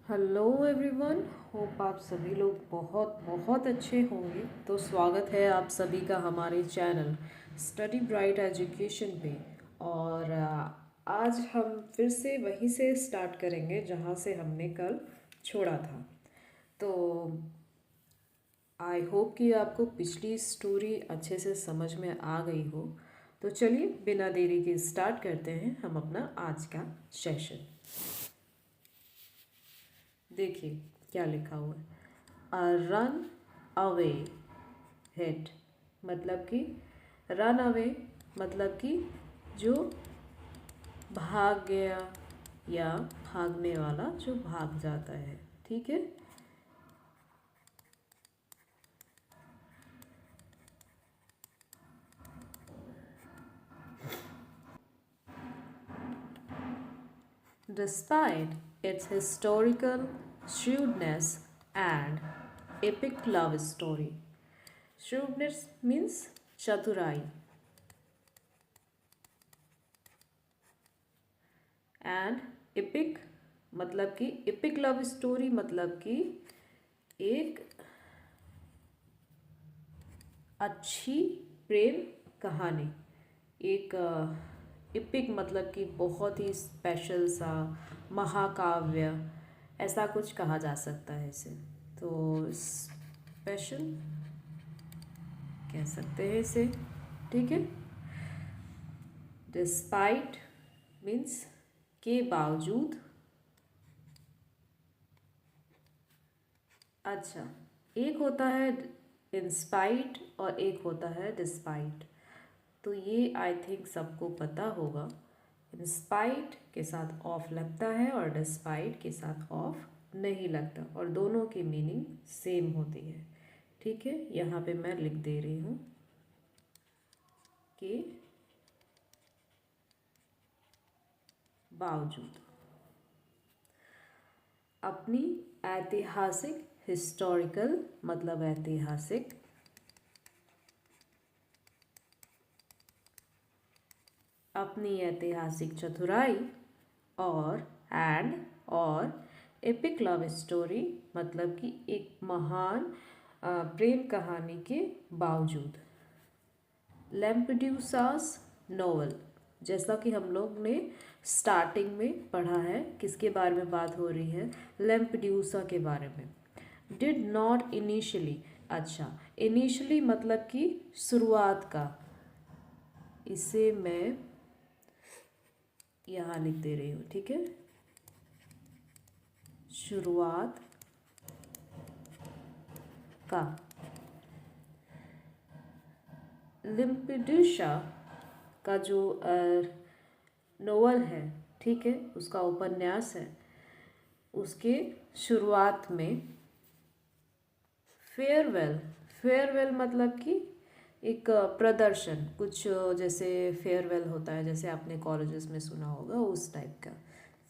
Hello everyone. Hope आप सभी लोग बहुत बहुत अच्छे होंगे। तो स्वागत है आप सभी का हमारे चैनल स्टडी ब्राइट एजुकेशन पे। और आज हम फिर से वहीं से स्टार्ट करेंगे जहाँ से हमने कल छोड़ा था। तो आई होप कि आपको पिछली स्टोरी अच्छे से समझ में आ गई हो। तो चलिए बिना देरी के स्टार्ट करते हैं हम अपना आज का सेशन। देखिए क्या लिखा हुआ है। रन अवे हिट मतलब कि रन अवे मतलब कि जो भाग गया या भागने वाला जो भाग जाता है। ठीक है। Despite its historical shrewdness and epic love story. Shrewdness means chaturai and epic मतलब कि epic love story मतलब कि एक अच्छी प्रेम कहानी। एक इपिक मतलब कि बहुत ही स्पेशल सा महाकाव्य, ऐसा कुछ कहा जा सकता है इसे। तो स्पेशल कह सकते हैं इसे। ठीक है। डिस्पाइट मीन्स के बावजूद। अच्छा, एक होता है इंस्पाइट और एक होता है डिस्पाइट। तो ये आई थिंक सबको पता होगा। इंस्पाइट के साथ ऑफ लगता है और डिस्पाइट के साथ ऑफ नहीं लगता, और दोनों की मीनिंग सेम होती है। ठीक है, यहाँ पे मैं लिख दे रही हूँ कि बावजूद। अपनी ऐतिहासिक हिस्टोरिकल मतलब ऐतिहासिक, अपनी ऐतिहासिक चतुराई और और एपिक लव स्टोरी मतलब कि एक महान प्रेम कहानी के बावजूद। लैम्पड्यूसास नोवेल, जैसा कि हम लोग ने स्टार्टिंग में पढ़ा है, किसके बारे में बात हो रही है? लैम्पड्यूसा के बारे में। डिड नॉट इनिशियली, अच्छा इनिशियली मतलब कि शुरुआत का। इसे मैं यहाँ लिख दे रही हूँ। ठीक है, शुरुआत का। लिम्पिडुसा का जो नोवेल है, ठीक है, उसका उपन्यास है, उसके शुरुआत में फेयरवेल, फेयरवेल मतलब कि एक प्रदर्शन, कुछ जैसे फेयरवेल होता है, जैसे आपने कॉलेजेस में सुना होगा उस टाइप का।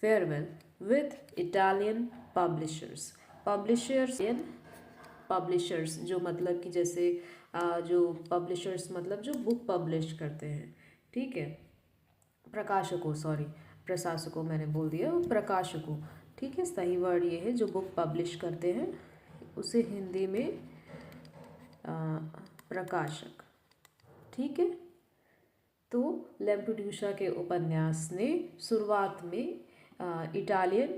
Farewell with Italian publishers. Publishers in publishers जो मतलब कि जैसे जो पब्लिशर्स मतलब जो बुक पब्लिश करते हैं। ठीक है, प्रकाशकों, सॉरी प्रशासकों मैंने बोल दिया, प्रकाशकों। ठीक है, सही वर्ड ये है, जो बुक पब्लिश करते हैं उसे हिंदी में प्रकाशक। ठीक है। तो लैम्पड्यूसा के उपन्यास ने शुरुआत में इटालियन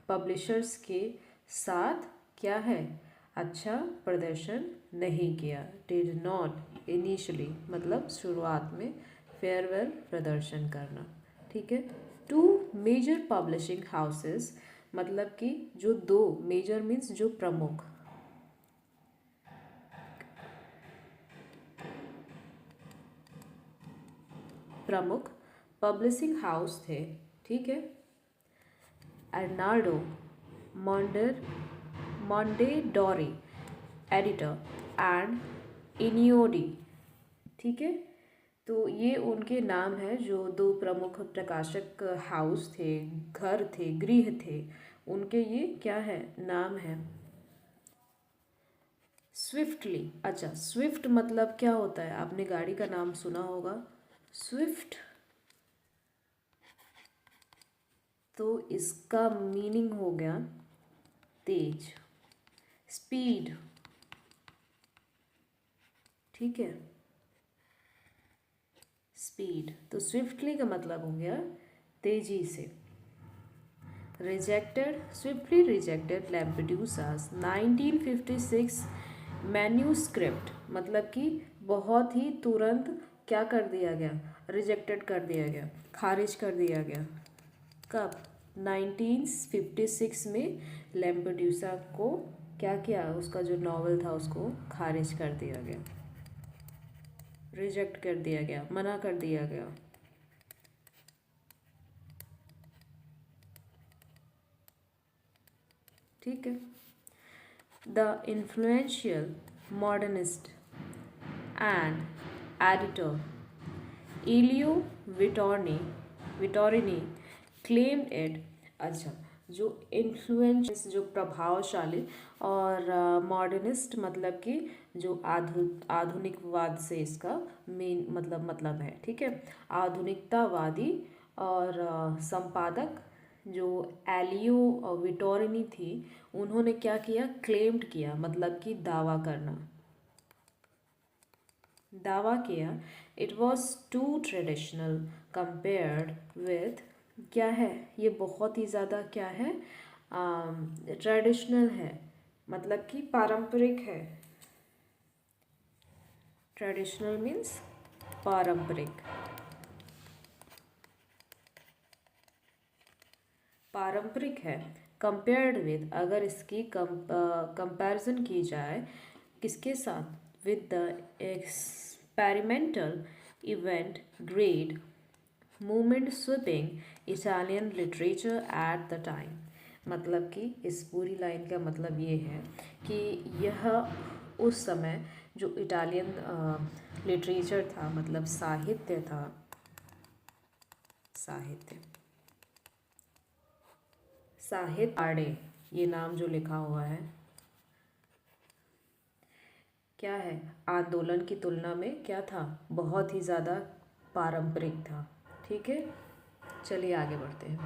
पब्लिशर्स के साथ क्या है, अच्छा प्रदर्शन नहीं किया। डिड नॉट इनिशियली मतलब शुरुआत में, फेयरवेल प्रदर्शन करना। ठीक है। टू मेजर पब्लिशिंग हाउसेस मतलब कि जो दो, मेजर मीन्स जो प्रमुख, प्रमुख पब्लिशिंग हाउस थे। ठीक है। Arnoldo Mondadori editor and Einaudi. ठीक है। तो ये उनके नाम हैं, जो दो प्रमुख प्रकाशक हाउस थे, घर थे, गृह थे, उनके ये क्या है, नाम है। स्विफ्टली, अच्छा स्विफ्ट मतलब क्या होता है? आपने गाड़ी का नाम सुना होगा, स्विफ्ट। तो इसका मीनिंग हो गया तेज, स्पीड। ठीक है, स्पीड। तो स्विफ्टली का मतलब हो गया तेजी से। रिजेक्टेड, स्विफ्टली रिजेक्टेड लैम्पेडूसास 1956 मैन्यूस्क्रिप्ट, मतलब कि बहुत ही तुरंत क्या कर दिया गया, रिजेक्टेड कर दिया गया, खारिज कर दिया गया। कब? 1956 में लैम्पेडूसा को क्या किया, उसका जो नॉवल था उसको खारिज कर दिया गया, रिजेक्ट कर दिया गया, मना कर दिया गया। ठीक है। The influential modernist and editor Elio Vittorini claimed it. अच्छा, जो इन्फ्लुएंस, जो प्रभावशाली और मॉडर्निस्ट मतलब कि जो आधुनिकवाद से इसका मेन मतलब है। ठीक है, आधुनिकतावादी और संपादक जो एलियो विटोरिनी थी, उन्होंने क्या किया, क्लेम्ड किया, मतलब कि दावा करना, दावा किया। It was too traditional compared with, क्या है ये, बहुत ही ज़्यादा क्या है, ट्रेडिशनल है, मतलब कि पारंपरिक है। ट्रेडिशनल मीन्स पारंपरिक, पारंपरिक है। कंपेयर्ड विद, अगर इसकी कंपैरिजन की जाए किसके साथ, with the experimental event grade movement sweeping Italian literature at the time. मतलब कि इस पूरी लाइन का मतलब ये है कि यह उस समय जो इटालियन लिटरेचर था, मतलब साहित्य था, साहित्य आड़े, ये नाम जो लिखा हुआ है, क्या है, आंदोलन की तुलना में क्या था, बहुत ही ज़्यादा पारंपरिक था। ठीक है, चलिए आगे बढ़ते हैं।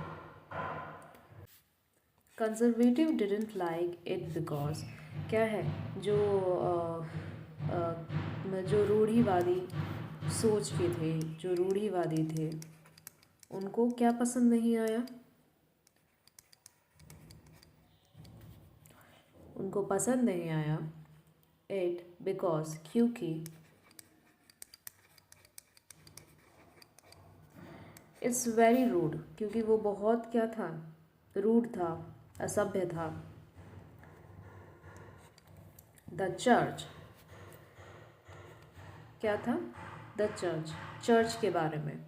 Conservative didn't like it because, क्या है, जो जो रूढ़िवादी सोच के थे, जो रूढ़िवादी थे, उनको क्या पसंद नहीं आया, उनको पसंद नहीं आया। इट बिकॉज, क्योंकि, इट्स वेरी रूड, क्योंकि वो बहुत क्या था, रूड था, असभ्य था। द चर्च, क्या था, द चर्च, चर्च के बारे में,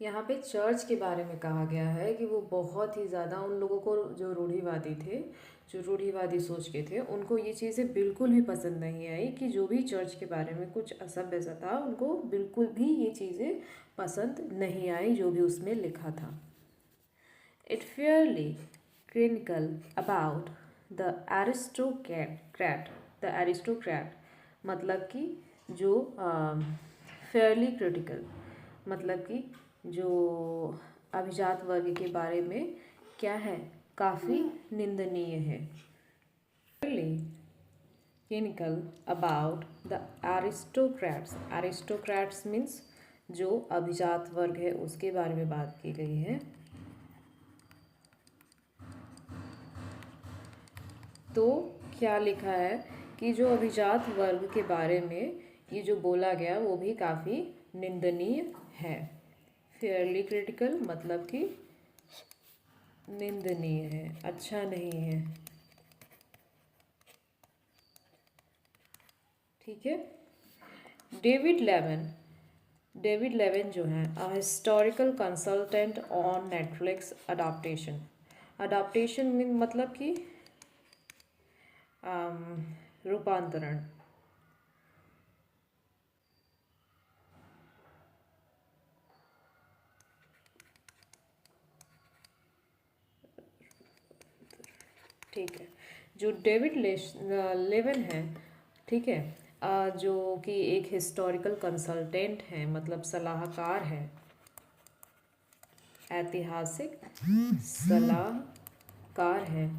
यहाँ पे चर्च के बारे में कहा गया है कि वो बहुत ही ज़्यादा, उन लोगों को जो रूढ़िवादी थे, जो रूढ़िवादी सोच के थे, उनको ये चीज़ें बिल्कुल भी पसंद नहीं आई, कि जो भी चर्च के बारे में कुछ असभ्य सा था, उनको बिल्कुल भी ये चीज़ें पसंद नहीं आई जो भी उसमें लिखा था। It Fairlie critical about the aristocrat, मतलब कि जो फेयरली क्रिटिकल, मतलब कि जो अभिजात वर्ग के बारे में क्या है, काफ़ी निंदनीय है। Critical about the aristocrats means जो अभिजात वर्ग है उसके बारे में बात की गई है। तो क्या लिखा है कि जो अभिजात वर्ग के बारे में ये जो बोला गया वो भी काफ़ी निंदनीय है। फेयरली क्रिटिकल मतलब कि निंदनीय है, अच्छा नहीं है। ठीक है। डेविड लेविन जो है a historical consultant on Netflix adaptation में मतलब कि रूपांतरण। ठीक है, जो डेविड लेविन है, ठीक है, जो कि एक हिस्टोरिकल कंसल्टेंट है, मतलब सलाहकार है, ऐतिहासिक सलाहकार हैं,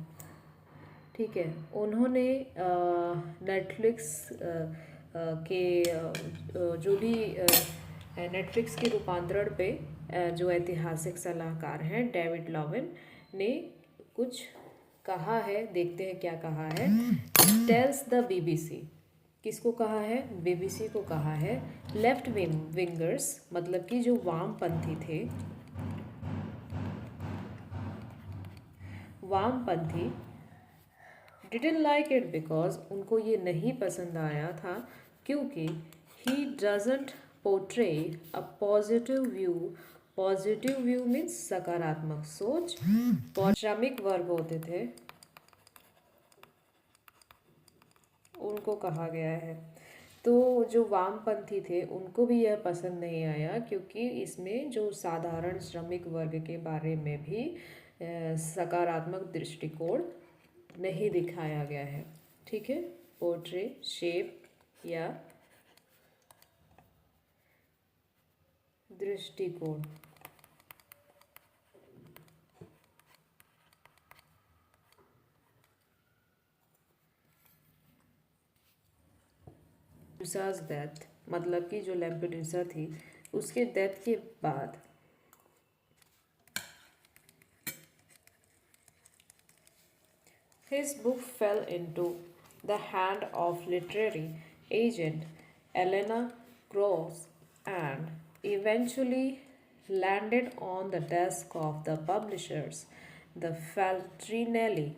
ठीक है। उन्होंने नेटफ्लिक्स के जो भी नेटफ्लिक्स के रूपांतरण पे जो ऐतिहासिक सलाहकार हैं डेविड लॉविन ने कुछ कहा है। देखते हैं क्या कहा है। टेल्स द बीबीसी, किसको कहा है? बीबीसी को कहा है लेफ्ट विंगर्स, मतलब कि जो वामपंथी थे, वामपंथी डिडंट लाइक इट बिकॉज उनको ये नहीं पसंद आया था क्योंकि he doesn't portray a positive view. Positive view means सकारात्मक सोच। श्रमिक वर्ग होते थे, उनको कहा गया है। तो जो वामपंथी थे उनको भी यह पसंद नहीं आया क्योंकि इसमें जो साधारण श्रमिक वर्ग के बारे में भी सकारात्मक दृष्टिकोण नहीं दिखाया गया है, ठीक है। पोर्ट्रे, शेप या दृष्टिकोण। लैम्पेडूसा's डेथ, मतलब कि जो लैम्पेडूसा थी उसके डेथ के बाद his book fell into the hand of literary agent Elena Gross and eventually landed on the desk of the publishers, the Feltrinelli,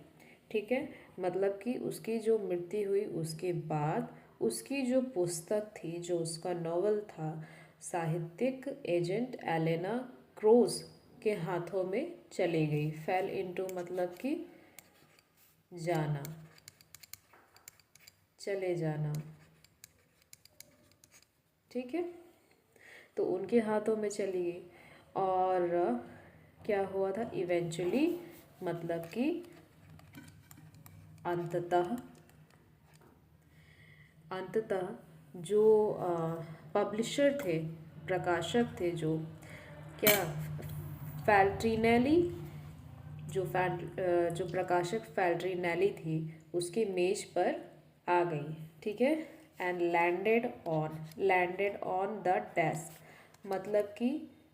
ठीक है। मतलब कि उसकी जो मृत्यु हुई उसके बाद उसकी जो पुस्तक थी, जो उसका नॉवल था, साहित्यिक एजेंट एलेना क्रोज के हाथों में चली गई। फेल इनटू मतलब कि जाना, चले जाना, ठीक है। तो उनके हाथों में चली गई और क्या हुआ था? इवेंचुअली मतलब कि अंततः, अंततः जो पब्लिशर थे, प्रकाशक थे, जो क्या फैल्ट्रिनेली, जो प्रकाशक फैल्ट्रिनेली थी उसकी मेज पर आ गई, ठीक है। And landed on the desk, मतलब कि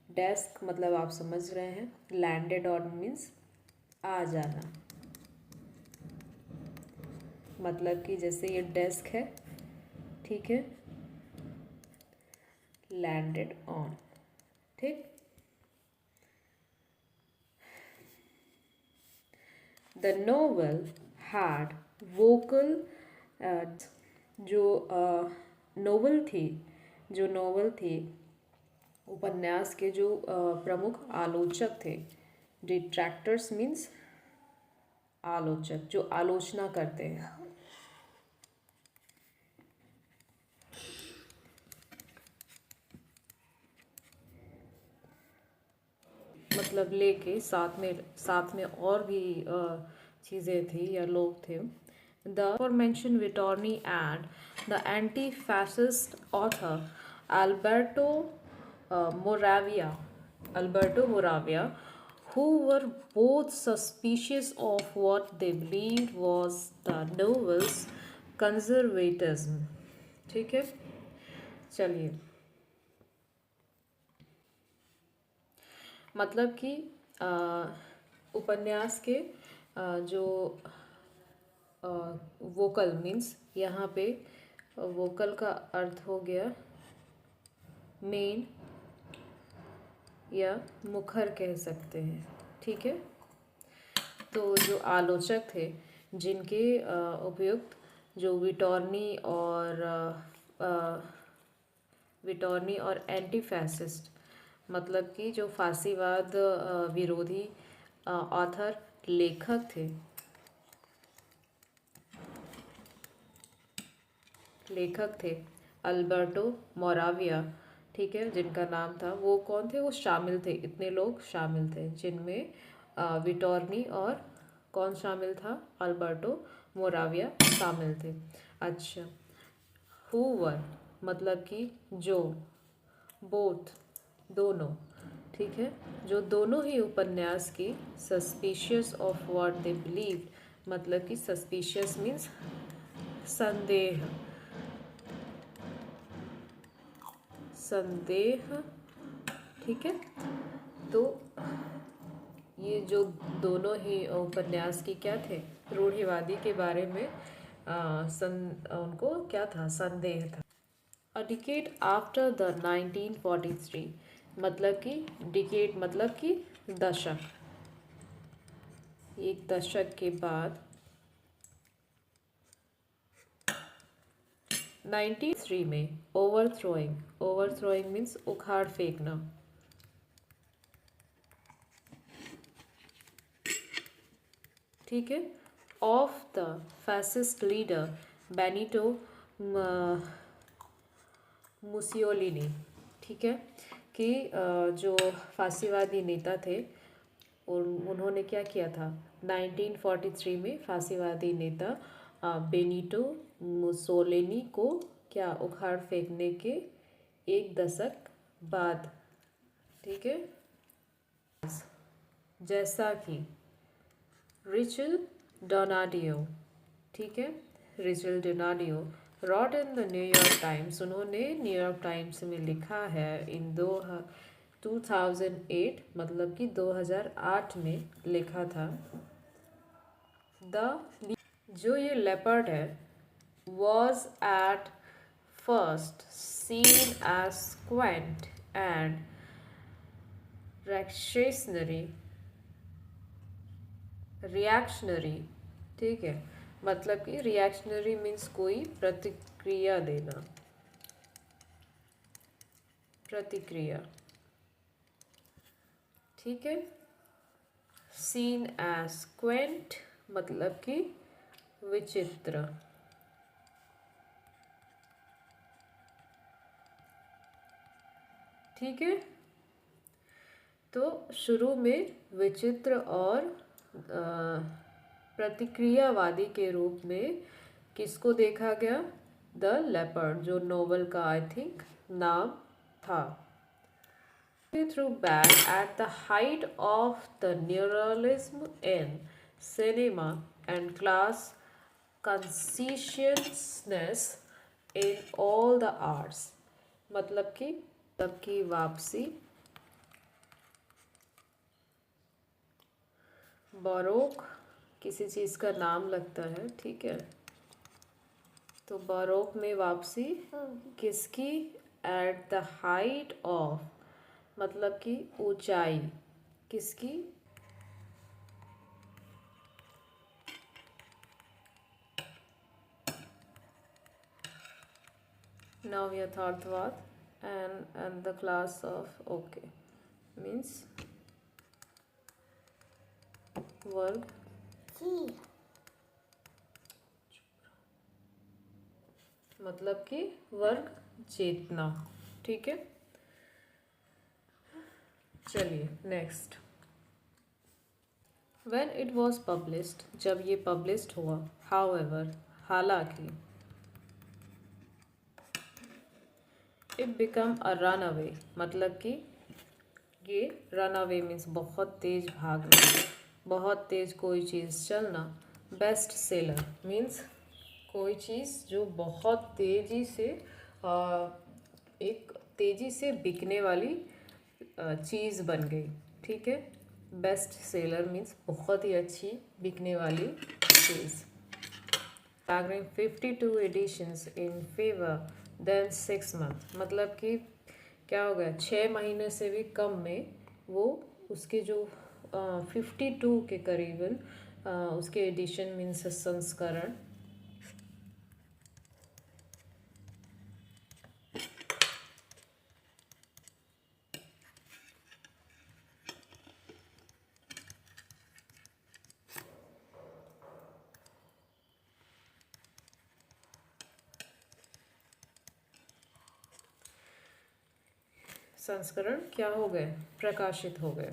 डेस्क मतलब आप समझ रहे हैं, लैंडेड ऑन मीन्स आ जाना, मतलब कि जैसे ये डेस्क है, ठीक है, लैंडेड ऑन, ठीक। द नोवेल हैड वोकल, जो नोवेल थी, उपन्यास के जो प्रमुख आलोचक थे, डिट्रैक्टर्स मीन्स आलोचक, जो आलोचना करते हैं, मतलब लेके साथ में और भी चीज़ें थी या लोग थे। The aforementioned Vitorni and the anti-fascist author Alberto Moravia, who were both suspicious of what they believed was the novel's conservatism, ठीक है। चलिए, मतलब कि उपन्यास के जो वोकल मीन्स, यहाँ पे वोकल का अर्थ हो गया मेन या मुखर कह सकते हैं, ठीक है। तो जो आलोचक थे जिनके उपयुक्त जो विटॉर्नी और एंटी फैसिस्ट, मतलब कि जो फांसीवाद विरोधी ऑथर, लेखक थे अल्बर्टो मोराविया, ठीक है, जिनका नाम था, वो कौन थे? वो शामिल थे, इतने लोग शामिल थे जिनमें विटॉर्नी और कौन शामिल था? अल्बर्टो मोराविया शामिल थे। अच्छा, हूवर मतलब कि जो, बोथ दोनों, ठीक है, जो दोनों ही उपन्यास की suspicious of what they believe, मतलब कि सस्पिशियस मीन्स संदेह, संदेह, ठीक है। तो ये जो दोनों ही उपन्यास की क्या थे, रूढ़िवादी के बारे में उनको क्या था, संदेह था। अ डिकेड आफ्टर द 1943, मतलब कि डिकेड मतलब कि दशक, एक दशक के बाद 1903 में ओवरथ्रोइंग, ओवरथ्रोइंग मीन्स उखाड़ फेंकना, ठीक है, of the fascist leader Benito Mussolini, ठीक है, कि जो फांसीवादी नेता थे और उन्होंने क्या किया था 1943 में, फांसीवादी नेता बेनिटो मुसोलिनी को क्या उखाड़ फेंकने के एक दशक बाद, ठीक है, जैसा कि रिचल डोनाडियो, ठीक है, Rachel Donadio wrote in the New York Times, उन्होंने न्यूयॉर्क टाइम्स में लिखा है इन 2008, मतलब कि 2008 में लिखा था, द जो ये लेपर्ड है was at first seen as quaint and reactionary, ठीक है, मतलब कि रिएक्शनरी मीन्स कोई प्रतिक्रिया देना, प्रतिक्रिया, ठीक है, सीन एज क्वेंट मतलब कि विचित्र, ठीक है। तो शुरू में विचित्र और प्रतिक्रियावादी के रूप में किसको देखा गया, द लेपर्ड, जो नोवेल का आई थिंक नाम था। Threw back at the height of the neorealism in cinema and class consciousness in all the arts, मतलब कि तब की वापसी, बारोक किसी चीज़ का नाम लगता है, ठीक है, तो बारोक में वापसी किसकी, एट द हाइट ऑफ मतलब कि ऊंचाई, किसकी, नव यथार्थवाद and the class of, okay, means वर्ग, मतलब कि वर्ग चेतना, ठीक है। चलिए next, when it was published, जब ये पब्लिश्ड हुआ, हाउएवर हालांकि, it become a runaway, मतलब कि ये रन अवे मीन्स बहुत तेज भागना, बहुत तेज कोई चीज़ चलना, बेस्ट सेलर मीन्स कोई चीज़ जो बहुत तेज़ी से एक तेज़ी से बिकने वाली चीज़ बन गई, ठीक है, बेस्ट सेलर मीन्स बहुत ही अच्छी बिकने वाली चीज़। Paragraph 52 editions in favour then 6 month, मतलब कि क्या हो गया, 6 महीने से भी कम में वो उसके जो 52 के करीबन उसके एडिशन मीन्स संस्करण, संस्करण क्या हो गए, प्रकाशित हो गए।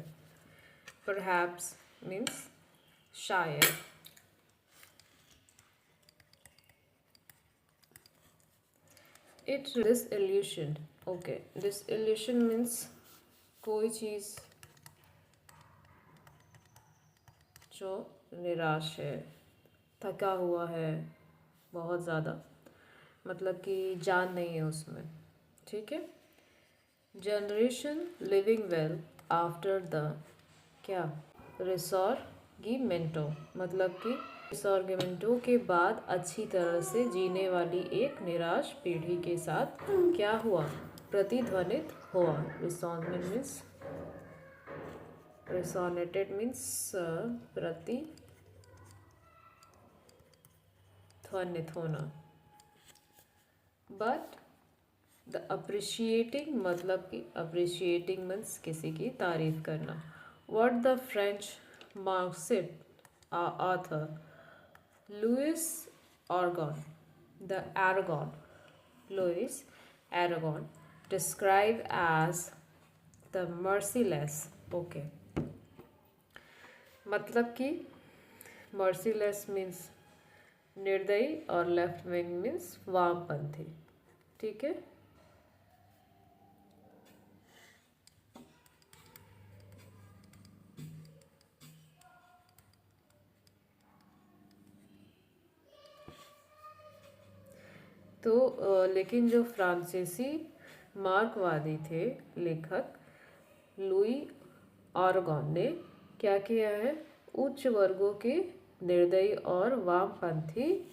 परहैप्स मीन्स शायद, it disillusioned, okay, disillusion means कोई चीज़ जो निराश है, थका हुआ है बहुत ज़्यादा, मतलब कि जान नहीं है उसमें, ठीक है। Generation living well after the क्या रिसॉर्गिमेंटो, मतलब कि रिसॉर्गिमेंटो के बाद अच्छी तरह से जीने वाली एक निराश पीढ़ी के साथ क्या हुआ, प्रतिध्वनित हुआ। रिसॉनेट मीन्स रिसोनेटेड मीन्स प्रतिध्वनित होना। बट द अप्रिशिएटिंग, मतलब कि अप्रिशिएटिंग मीन्स किसी की तारीफ करना। What the French Marxist author Louis Aragon, Louis Aragon, described as the merciless. Okay, मतलब कि merciless means निर्दयी और लेफ्ट विंग मीन्स वामपंथी, ठीक है। तो लेकिन जो फ्रांसीसी मार्क्सवादी थे लेखक लुई ऑरगॉन ने क्या किया है, उच्च वर्गों के निर्दयी और वामपंथी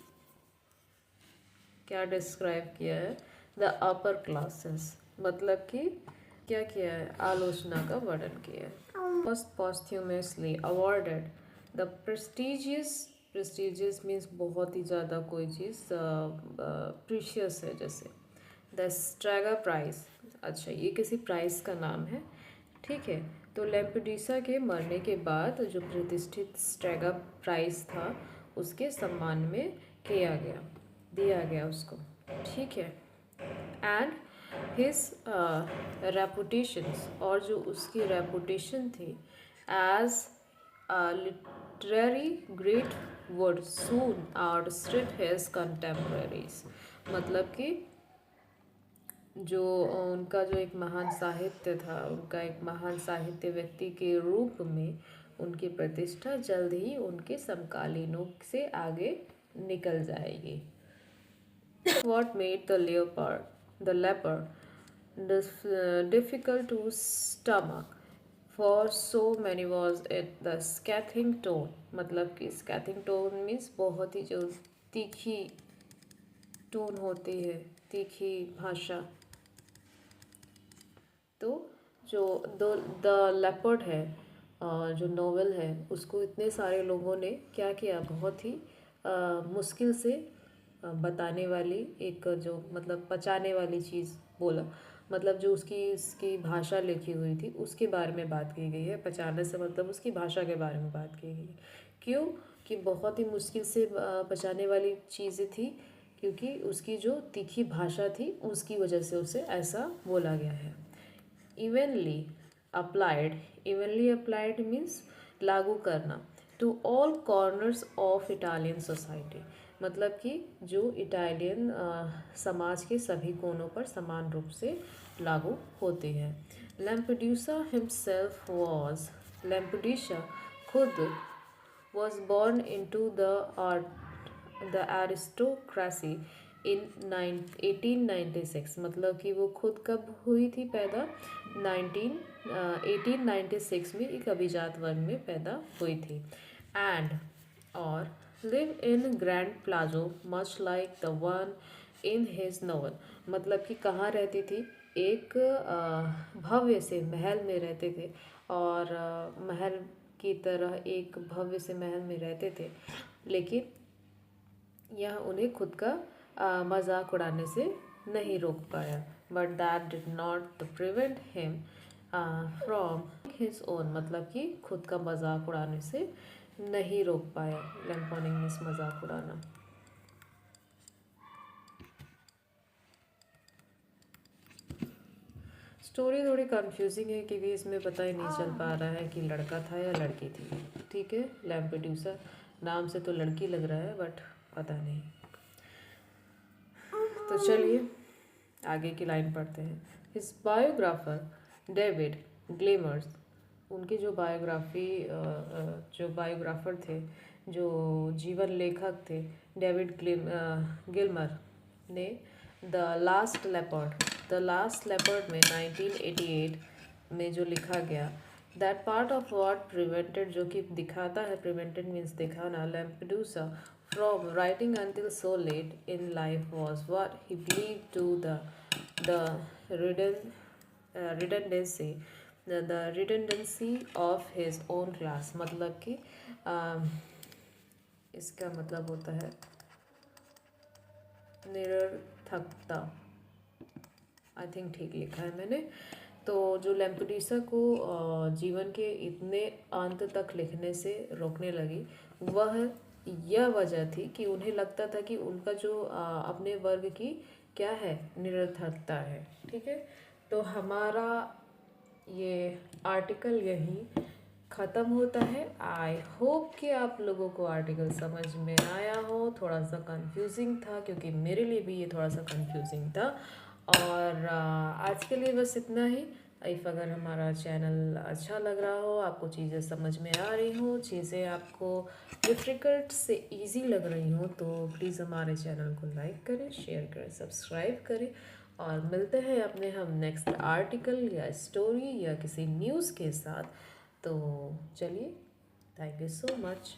क्या डिस्क्राइब किया है, द अपर क्लासेस, मतलब कि क्या किया है, आलोचना का वर्णन किया है। First posthumously awarded the prestigious means बहुत ही ज़्यादा कोई चीज़ प्रीशियस है, जैसे द स्ट्रैगा प्राइज, अच्छा ये किसी प्राइज का नाम है, ठीक है। तो लैम्पेडूसा के मरने के बाद जो प्रतिष्ठित स्ट्रैगा प्राइज था उसके सम्मान में किया गया, दिया गया उसको, ठीक है। एंड हिज रेपुटेशंस, और जो उसकी रेपुटेशन थी as literary great would soon outstrip his contemporaries, मतलब कि जो उनका जो एक महान साहित्य था, उनका एक महान साहित्य व्यक्ति के रूप में उनकी प्रतिष्ठा जल्द ही उनके समकालीनों से आगे निकल जाएगी। What made the leopard difficult to stomach for so many was it the scathing tone, मतलब कि scathing tone means बहुत ही जो तीखी टोन होती है, तीखी भाषा। तो जो द लेपर्ड है, जो नोवेल है, उसको इतने सारे लोगों ने क्या किया, बहुत ही मुश्किल से बताने वाली एक जो मतलब पचाने वाली चीज़ बोला, मतलब जो उसकी भाषा लिखी हुई थी उसके बारे में बात की गई है। पचाने से मतलब उसकी भाषा के बारे में बात की गई है। क्यों कि बहुत ही मुश्किल से पचाने वाली चीज़ें थी, क्योंकि उसकी जो तीखी भाषा थी उसकी वजह से उसे ऐसा बोला गया है। इवनली अप्लाइड मीन्स लागू करना, to all corners of Italian society, मतलब कि जो इटालियन समाज के सभी कोनों पर समान रूप से लागू होते हैं। लैम्पेडूसा हिमसेल्फ वॉज, लैम्पेडूसा खुद was born into the aristocracy in 1896, मतलब कि वो खुद कब हुई थी पैदा, 1896 में एक अभिजात वर्ग में पैदा हुई थी। एंड और live in grand palazzo much like the one in his novel, मतलब कि कहाँ रहती थी, एक भव्य से महल में रहते थे, और महल की तरह एक भव्य से महल में रहते थे, लेकिन यह उन्हें खुद का मजाक उड़ाने से नहीं रोक पाया। But that did not prevent him from his own, मतलब कि खुद का मजाक उड़ाने से नहीं रोक पाया। लैम्पोनिंग मीन्स मजाक उड़ाना। स्टोरी थोड़ी कंफ्यूजिंग है क्योंकि इसमें पता ही नहीं चल पा रहा है कि लड़का था या लड़की थी, ठीक है। लैम्पेडूसा नाम से तो लड़की लग रहा है बट पता नहीं। तो चलिए आगे की लाइन पढ़ते हैं। हिज बायोग्राफर डेविड ग्लेमर्स, उनकी जो बायोग्राफर थे, जो जीवन लेखक थे, डेविड गिलमर ने द लास्ट लेपर्ड में 1988 में जो लिखा गया, that part of what prevented, जो कि दिखाता है, प्रिवेंटेड मीन्स दिखाना, Lampedusa from writing until so late in life was what he believe to the redundancy the redundancy of his own class, मतलब कि इसका मतलब होता है निरर्थकता। आई थिंक ठीक लिखा है मैंने। तो जो लैम्पेडूसा को जीवन के इतने अंत तक लिखने से रोकने लगी, वह यह वजह थी कि उन्हें लगता था कि उनका जो अपने वर्ग की क्या है, निरर्थकता है। ठीक है, तो हमारा ये आर्टिकल यहीं ख़त्म होता है। आई होप कि आप लोगों को आर्टिकल समझ में आया हो। थोड़ा सा कंफ्यूजिंग था, क्योंकि मेरे लिए भी ये थोड़ा सा कंफ्यूजिंग था। और आज के लिए बस इतना ही। इफ़ अगर हमारा चैनल अच्छा लग रहा हो, आपको चीज़ें समझ में आ रही हो, चीज़ें आपको डिफ़िकल्ट से इजी लग रही हो, तो प्लीज़ हमारे चैनल को लाइक करें, शेयर करें, सब्सक्राइब करें। और मिलते हैं अपने हम नेक्स्ट आर्टिकल या स्टोरी या किसी न्यूज़ के साथ। तो चलिए, थैंक यू सो मच।